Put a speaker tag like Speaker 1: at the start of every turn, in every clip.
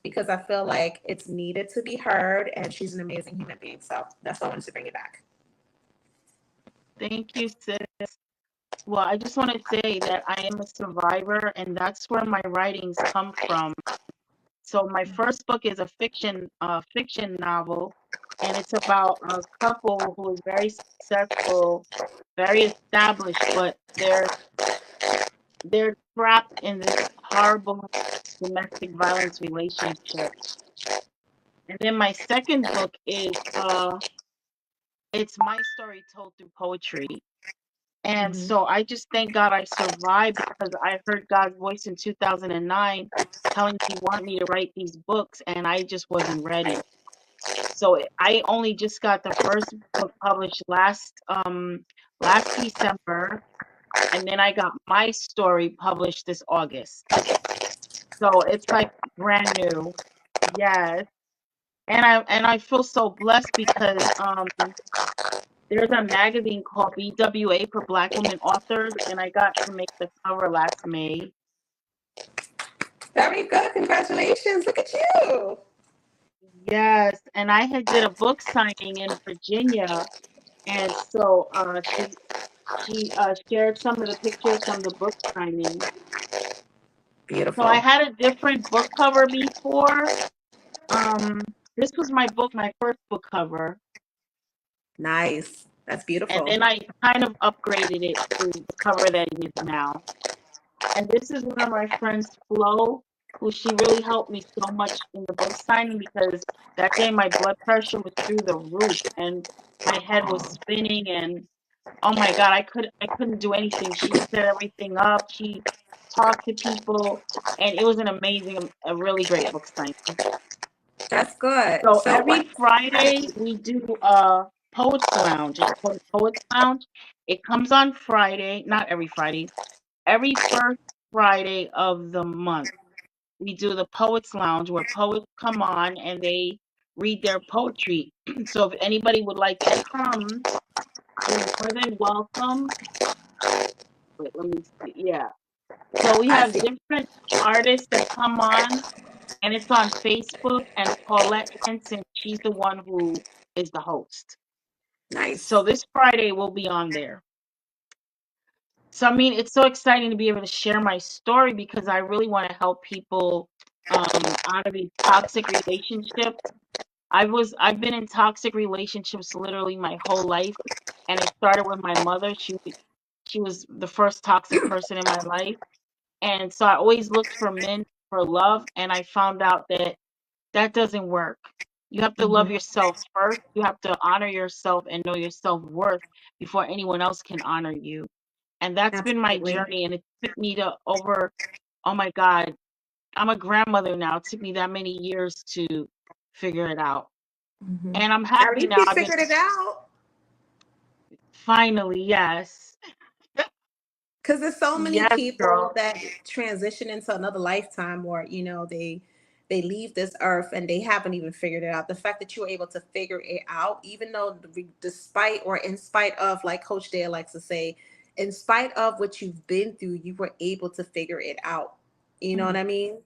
Speaker 1: because I feel like it's needed to be heard, and she's an amazing human being. So that's why I wanted to bring it back.
Speaker 2: Thank you, sis. Well, I just want to say that I am a survivor, and that's where my writings come from. So my first book is a fiction novel, and it's about a couple who is very successful, very established, but they're trapped in this horrible domestic violence relationship. And then my second book is it's my story told through poetry. And
Speaker 1: Mm-hmm.
Speaker 2: so I just thank God I survived because I heard God's voice in 2009 telling me He wanted me to write these books, and I just wasn't ready. So I only just got the first book published last December, and then I got my story published this August. So it's like brand new. Yes. And I feel so blessed because there's a magazine called BWA for Black Women Authors, and I got to make the cover last May.
Speaker 1: Very good. Congratulations. Look at you.
Speaker 2: Yes, and I had did a book signing in Virginia, and so she shared some of the pictures from the book signing. So I
Speaker 1: Beautiful.
Speaker 2: had a different book cover before. Um, this was my first book cover,
Speaker 1: Nice. That's
Speaker 2: and
Speaker 1: beautiful.
Speaker 2: then I kind of upgraded it to the cover that it is now. And this is one of my friends, Flo, who she really helped me so much in the book signing because that day my blood pressure was through the roof and my head was spinning and oh my God, I couldn't do anything. She set everything up. She talked to people, and it was a really great book signing.
Speaker 1: That's good.
Speaker 2: So
Speaker 1: So what?
Speaker 2: every Friday we do a Poets Lounge. It's called Poets Lounge. It comes on Friday, not every Friday, every first Friday of the month. We do the Poets Lounge where poets come on and they read their poetry. So if anybody would like to come, you're more than welcome. Wait, let me see. Yeah. So we
Speaker 1: I
Speaker 2: have
Speaker 1: see.
Speaker 2: different artists that come on, and it's on Facebook. And Paulette Henson, she's the one who is the host. So
Speaker 1: Nice.
Speaker 2: this Friday we'll be on there. So I mean, it's so exciting to be able to share my story because I really want to help people out of these toxic relationships. I've been in toxic relationships literally my whole life, and it started with my mother. She was the first toxic person in my life, and so I always looked for men for love, and I found out that that doesn't work. You have to love
Speaker 1: Hmm.
Speaker 2: yourself first. You have to honor yourself and know your self-worth before anyone else can honor you. And that's been my
Speaker 1: Absolutely.
Speaker 2: journey, and it took me to over, oh my God, I'm a grandmother now. It took me that many years to figure it out.
Speaker 1: Hmm.
Speaker 2: And I'm
Speaker 1: At
Speaker 2: happy
Speaker 1: least
Speaker 2: now.
Speaker 1: you
Speaker 2: I've been
Speaker 1: figured it out.
Speaker 2: finally, yes.
Speaker 1: Because there's so many
Speaker 2: Yes,
Speaker 1: people
Speaker 2: girl.
Speaker 1: that transition into another lifetime, or they leave this earth and they haven't even figured it out. The fact that you were able to figure it out, even though despite or in spite of, like Coach Dale likes to say, in spite of what you've been through, you were able to figure it out. You know what
Speaker 2: Mm,
Speaker 1: I mean?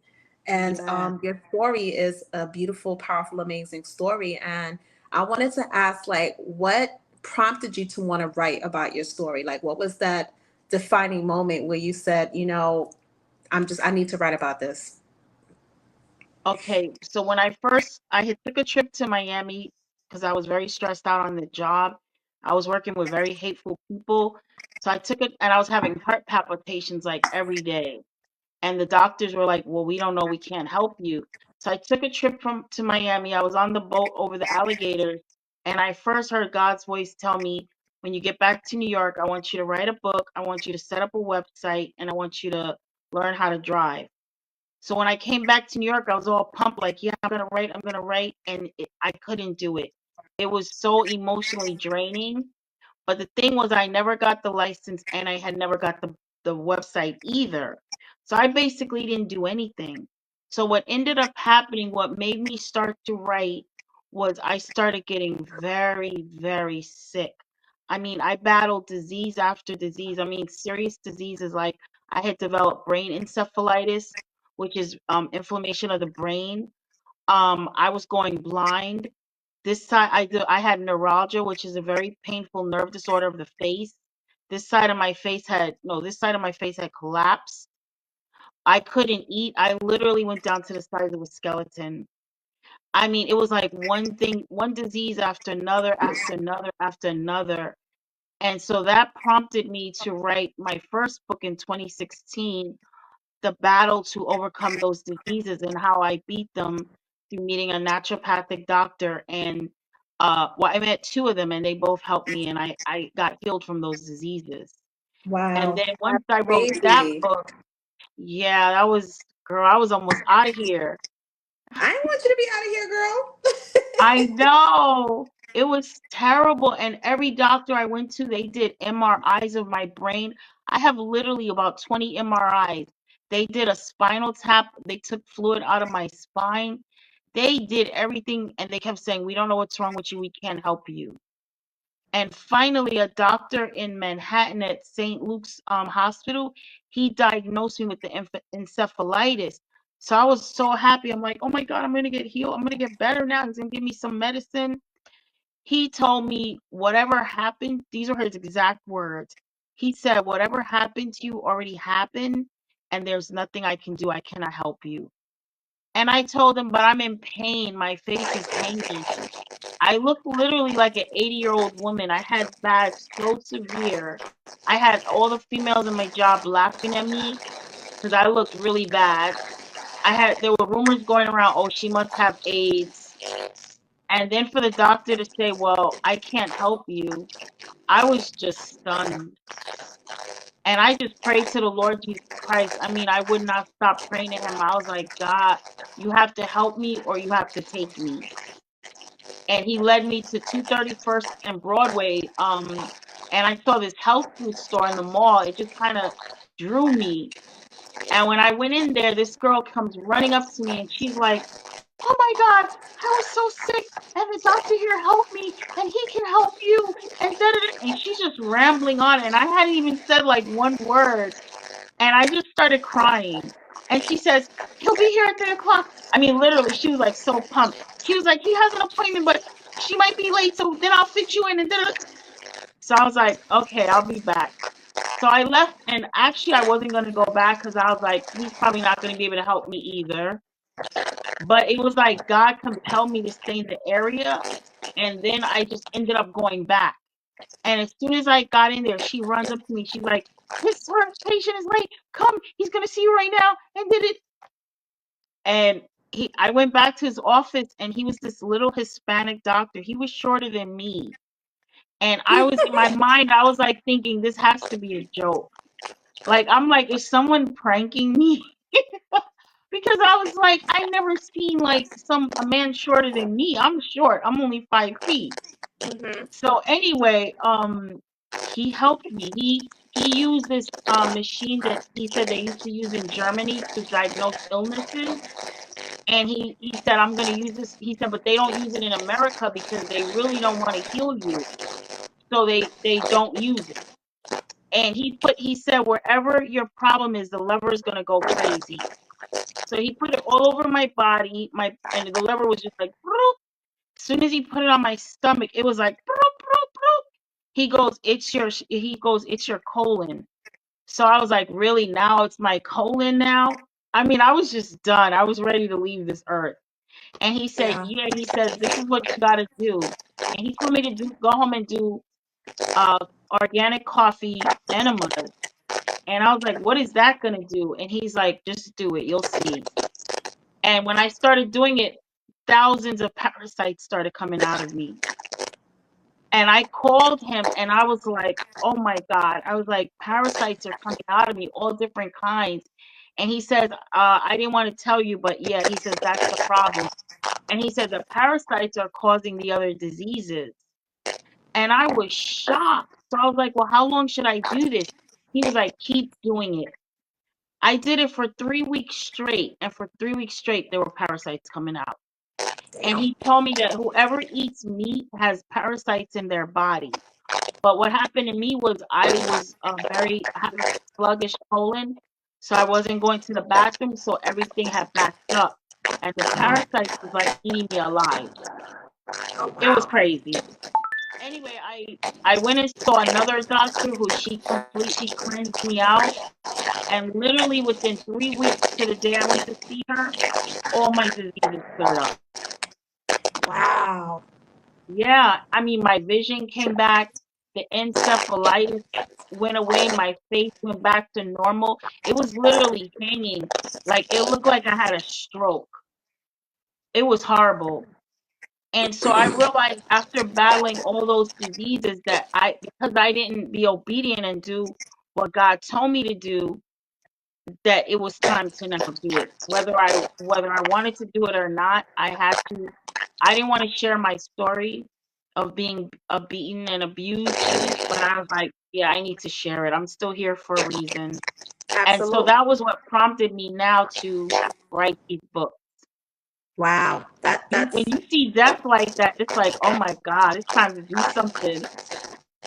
Speaker 1: And
Speaker 2: yes.
Speaker 1: your story is a beautiful, powerful, amazing story. And I wanted to ask, like, what prompted you to want to write about your story? Like, what was that defining moment where you said, I need to write about this?
Speaker 2: Okay, so when I had took a trip to Miami because I was very stressed out on the job. I was working with very hateful people. So I took it and I was having heart palpitations like every day. And the doctors were like, "Well, we don't know, we can't help you." So I took a trip from to Miami. I was on the boat over the alligators, and I first heard God's voice tell me, "When you get back to New York, I want you to write a book, I want you to set up a website, and I want you to learn how to drive." So when I came back to New York, I was all pumped, like, "Yeah, I'm gonna write," and I couldn't do it. It was so emotionally draining. But the thing was I never got the license and I had never got the website either. So I basically didn't do anything. So what ended up happening, what made me start to write was I started getting very, very sick. I mean, I battled disease after disease. I mean, serious diseases like I had developed brain encephalitis, which is inflammation of the brain. I was going blind. This side I had neuralgia, which is a very painful nerve disorder of the face. This side of my face had collapsed. I couldn't eat. I literally went down to the size of a skeleton. I mean, it was like one thing, one disease after another, after another, after another. And so that prompted me to write my first book in 2016, The Battle to Overcome Those Diseases, and how I beat them through meeting a naturopathic doctor. And well, I met two of them and they both helped me, and I got healed from those diseases. And
Speaker 1: Wow.
Speaker 2: then once
Speaker 1: That's
Speaker 2: I wrote that
Speaker 1: crazy.
Speaker 2: book, yeah, that was, girl, I was almost out of here.
Speaker 1: I didn't want you to be out of here, girl.
Speaker 2: I know. It was terrible. And every doctor I went to, they did MRIs of my brain. I have literally about 20 MRIs. They did a spinal tap. They took fluid out of my spine. They did everything, and they kept saying, "We don't know what's wrong with you. We can't help you." And finally, a doctor in Manhattan at St. Luke's Hospital, he diagnosed me with the encephalitis. So I was so happy. I'm like, oh my God, I'm going to get healed. I'm going to get better now. He's going to give me some medicine. He told me, whatever happened, these are his exact words. He said, whatever happened to you already happened, and there's nothing I can do. I cannot help you. And I told him, but I'm in pain. My face is hanging. I looked literally like an 80-year-old woman. I had bags so severe. I had all the females in my job laughing at me because I looked really bad. There were rumors going around, oh, she must have AIDS. And then for the doctor to say, well, I can't help you, I was just stunned. And I just prayed to the Lord Jesus Christ. I mean, I would not stop praying to him. I was like, God, you have to help me or you have to take me. And he led me to 231st and Broadway. And I saw this health food store in the mall. It just kind of drew me. And when I went in there, this girl comes running up to me and she's like, oh my God, I was so sick. And the doctor here helped me and he can help you. And and she's just rambling on. And I hadn't even said like one word. And I just started crying. And she says, he'll be here at 3 o'clock. I mean, literally, she was like so pumped. She was like, he has an appointment, but she might be late, so then I'll fit you in. And then, so I was like, okay, I'll be back. So I left, and actually, I wasn't going to go back because I was like, he's probably not going to be able to help me either. But it was like God compelled me to stay in the area, and then I just ended up going back. And as soon as I got in there, she runs up to me. She's like, this patient is late. Come, he's going to see you right now. And did it. And I went back to his office, and he was this little Hispanic doctor. He was shorter than me. And I was in my mind, I was like thinking, this has to be a joke. Like, I'm like, is someone pranking me? Because I was like, I never seen like a man shorter than me. I'm short. I'm only 5 feet.
Speaker 1: Mm-hmm.
Speaker 2: So anyway, he helped me. He used this machine that he said they used to use in Germany to diagnose illnesses. And he said, I'm going to use this. He said, but they don't use it in America because they really don't want to heal you. So they don't use it. And he said, wherever your problem is, the lever is going to go crazy. So he put it all over my body. And the lever was just like, broop. As soon as he put it on my stomach, it was like, broop, broop, broop. He goes, it's your colon. So I was like, really? Now it's my colon now? I mean, I was just done. I was ready to leave this earth. And he said,
Speaker 1: Yeah.
Speaker 2: he says, this is what you got to do. And he told me to go home and do organic coffee enemas. And I was like, what is that going to do? And he's like, just do it. You'll see. And when I started doing it, thousands of parasites started coming out of me. And I called him and I was like, oh my God. I was like, parasites are coming out of me, all different kinds. And he says, I didn't want to tell you, but yeah, he says, that's the problem. And he said, the parasites are causing the other diseases. And I was shocked. So I was like, well, how long should I do this? He was like, keep doing it. I did it for 3 weeks straight. And for 3 weeks straight, there were parasites coming out. And he told me that whoever eats meat has parasites in their body. But what happened to me was I had a sluggish colon. So I wasn't going to the bathroom. So everything had backed up. and the parasites was like eating me alive.
Speaker 1: Oh
Speaker 2: It was
Speaker 1: wow.
Speaker 2: crazy. Anyway, I went and saw another doctor who she completely cleansed me out, and literally within 3 weeks to the day I went to see her, all my diseases cleared up.
Speaker 1: Wow.
Speaker 2: Yeah, I mean, my vision came back, the encephalitis went away, my face went back to normal. It was literally hanging, like it looked like I had a stroke. It was horrible. And so I realized after battling all those diseases that because I didn't be obedient and do what God told me to do, that it was time to now do it. Whether I wanted to do it or not, I had to. I didn't want to share my story of being beaten and abused, but I was like, yeah, I need to share it. I'm still here for a reason. And so
Speaker 1: Absolutely.
Speaker 2: that was what prompted me now to write these books.
Speaker 1: Wow.
Speaker 2: When
Speaker 1: That's
Speaker 2: you see death like that, it's like, oh my God, it's time to do something.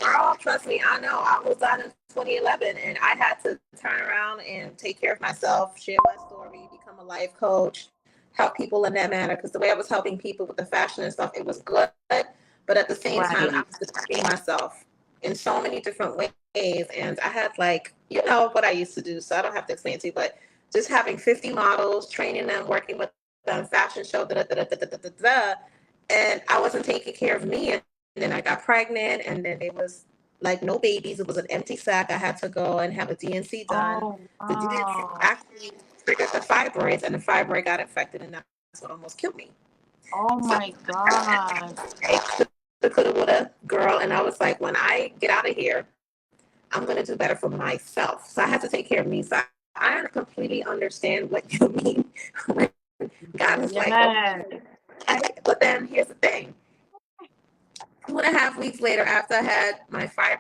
Speaker 1: girl, trust me, I know. I was out in 2011 and I had to turn around and take care of myself, share my story, become a life coach, help people in that manner. Because the way I was helping people with the fashion and stuff, it was good. But at the same time, I
Speaker 2: Right.
Speaker 1: was defending myself in so many different ways. And I had, like, you know, what I used to do. So I don't have to explain to you, but just having 50 models, training them, working with them, fashion show, da da da da da da da da. And I wasn't taking care of me. And then I got pregnant, and then it was like no babies. It was an empty sac. I had to go and have a DNC done.
Speaker 2: Oh,
Speaker 1: The DNC
Speaker 2: wow.
Speaker 1: actually triggered the fibroids, and the fibroid got infected, and that's what almost killed me.
Speaker 2: Oh
Speaker 1: So
Speaker 2: my God.
Speaker 1: the coulda woulda girl, and I was like, when I get out of here, I'm gonna do better for myself. So I had to take care of me. So I completely understand what you mean when God is like,
Speaker 2: Yes.
Speaker 1: okay. But then here's the thing. 2.5 weeks later, after I had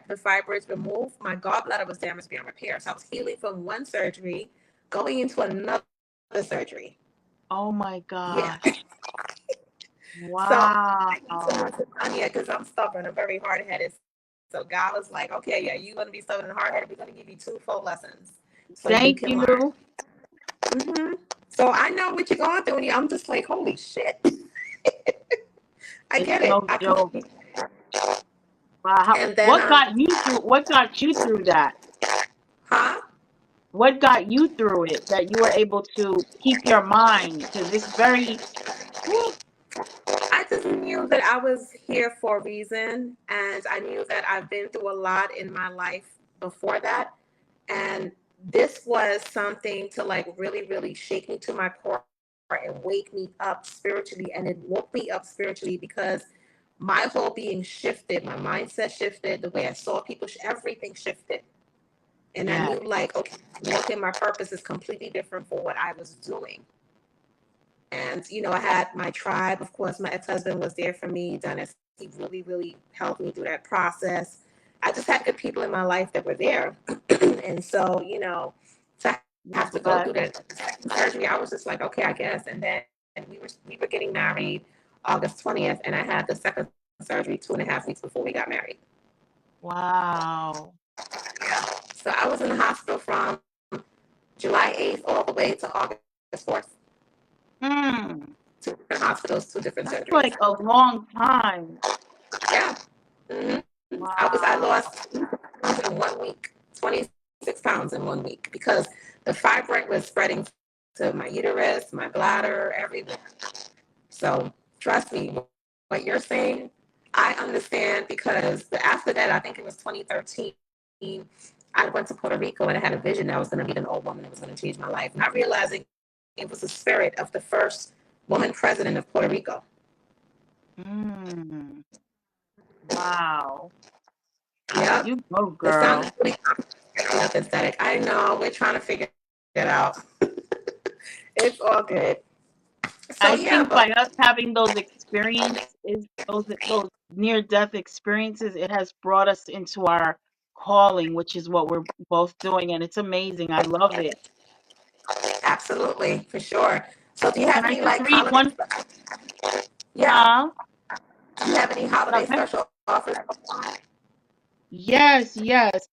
Speaker 1: the fibroids removed, my gallbladder was damaged beyond repair. So I was healing from one surgery, going into another surgery.
Speaker 2: Oh my
Speaker 1: Yeah.
Speaker 2: gosh.
Speaker 1: So
Speaker 2: Wow.
Speaker 1: I need to learn to done yet because I'm stubborn. I'm very hard headed. So God was like, okay, yeah, you're gonna be stubborn and hard headed. We're gonna give you 2 full lessons so you
Speaker 2: Thank
Speaker 1: can learn.
Speaker 2: you.
Speaker 1: Hmm. So I know what you're going through, and I'm just like, holy shit. I
Speaker 2: It's
Speaker 1: get it.
Speaker 2: no
Speaker 1: I
Speaker 2: joke.
Speaker 1: completely.
Speaker 2: Wow.
Speaker 1: And then,
Speaker 2: What got you through? What got you through that?
Speaker 1: huh?
Speaker 2: What got you through it that you were able to keep your mind? Because it's very, whew,
Speaker 1: I just knew that I was here for a reason, and I knew that I've been through a lot in my life before that, and this was something to like really, really shake me to my core and wake me up spiritually, and it woke me up spiritually because my whole being shifted, my mindset shifted, the way I saw people, everything shifted, and I
Speaker 2: yeah.
Speaker 1: knew like, okay, walking my purpose is completely different for what I was doing. And, you know, I had my tribe. Of course, my ex husband was there for me. Dennis, he really, really helped me through that process. I just had good people in my life that were there. And so, you know, to have to go
Speaker 2: But
Speaker 1: through that surgery, I was just like, okay, I guess. And then we were getting married August 20th, and I had the second surgery 2.5 weeks before we got married.
Speaker 2: wow.
Speaker 1: Yeah. So I was in the hospital from July 8th all the way to August 4th.
Speaker 2: Hmm.
Speaker 1: 2 different hospitals, 2 different
Speaker 2: That's
Speaker 1: surgeries.
Speaker 2: like a long time.
Speaker 1: Yeah. Hmm. I
Speaker 2: Wow.
Speaker 1: lost 2 pounds in 1 week, 26 pounds in 1 week because the fibroid was spreading to my uterus, my bladder, everywhere. So trust me, what you're saying, I understand because after that, I think it was 2013, I went to Puerto Rico and I had a vision that I was going to meet an old woman that was going to change my life, not realizing it was the spirit of the first woman president of Puerto Rico.
Speaker 2: Hmm. Wow.
Speaker 1: Yep.
Speaker 2: You go,
Speaker 1: It sounded
Speaker 2: girl.
Speaker 1: really complicated, nothing static. I know we're trying to figure it out. It's all good. So
Speaker 2: I
Speaker 1: yeah,
Speaker 2: think
Speaker 1: but
Speaker 2: by us having those experiences, those near death experiences, it has brought us into our calling, which is what we're both doing, and it's amazing. I love it.
Speaker 1: absolutely for sure. So do you
Speaker 2: Can
Speaker 1: have
Speaker 2: I
Speaker 1: any
Speaker 2: just
Speaker 1: like
Speaker 2: read
Speaker 1: holiday?
Speaker 2: one?
Speaker 1: Yeah.
Speaker 2: Huh?
Speaker 1: Do you have any holiday
Speaker 2: Okay.
Speaker 1: special offers?
Speaker 2: Yes, yes.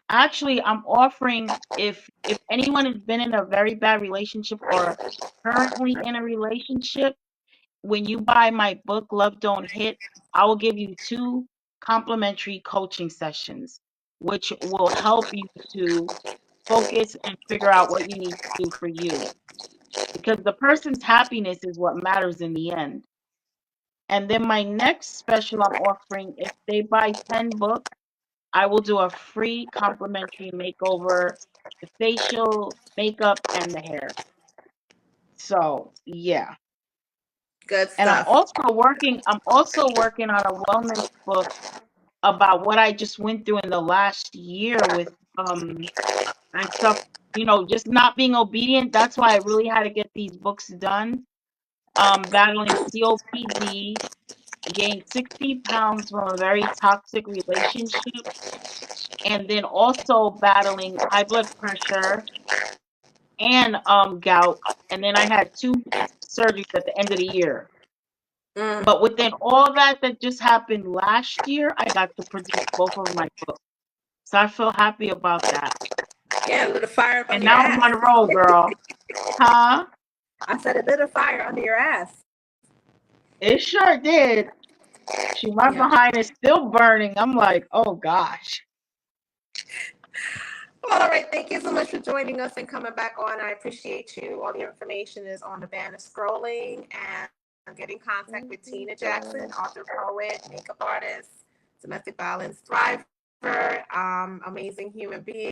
Speaker 2: Actually, I'm offering, if anyone has been in a very bad relationship or currently in a relationship, when you buy my book, Love Don't Hit, I will give you 2 complimentary coaching sessions, which will help you to focus and figure out what you need to do for you. Because the person's happiness is what matters in the end. And then my next special I'm offering, if they buy 10 books, I will do a free complimentary makeover, the facial, makeup, and the hair. So, yeah.
Speaker 1: Good
Speaker 2: And
Speaker 1: stuff.
Speaker 2: I'm also working on a wellness book about what I just went through in the last year with and stuff, just not being obedient. That's why I really had to get these books done. Battling COPD, gained 60 pounds from a very toxic relationship, and then also battling high blood pressure and gout. And then I had 2 surgeries at the end of the year.
Speaker 1: Mm.
Speaker 2: But within all that just happened last year, I got to produce both of my books. So I feel happy about that.
Speaker 1: Yeah, a little fire up
Speaker 2: And
Speaker 1: under your
Speaker 2: now I'm on
Speaker 1: ass.
Speaker 2: the road, girl. Huh?
Speaker 1: I said a little fire under your ass.
Speaker 2: It sure did. My
Speaker 1: Yeah.
Speaker 2: behind is still burning. I'm like, oh gosh.
Speaker 1: All right. Thank you so much for joining us and coming back on. I appreciate you. All the information is on the banner scrolling, and get in contact with Tina Jackson, author, poet, makeup artist, domestic violence thriver, amazing human being.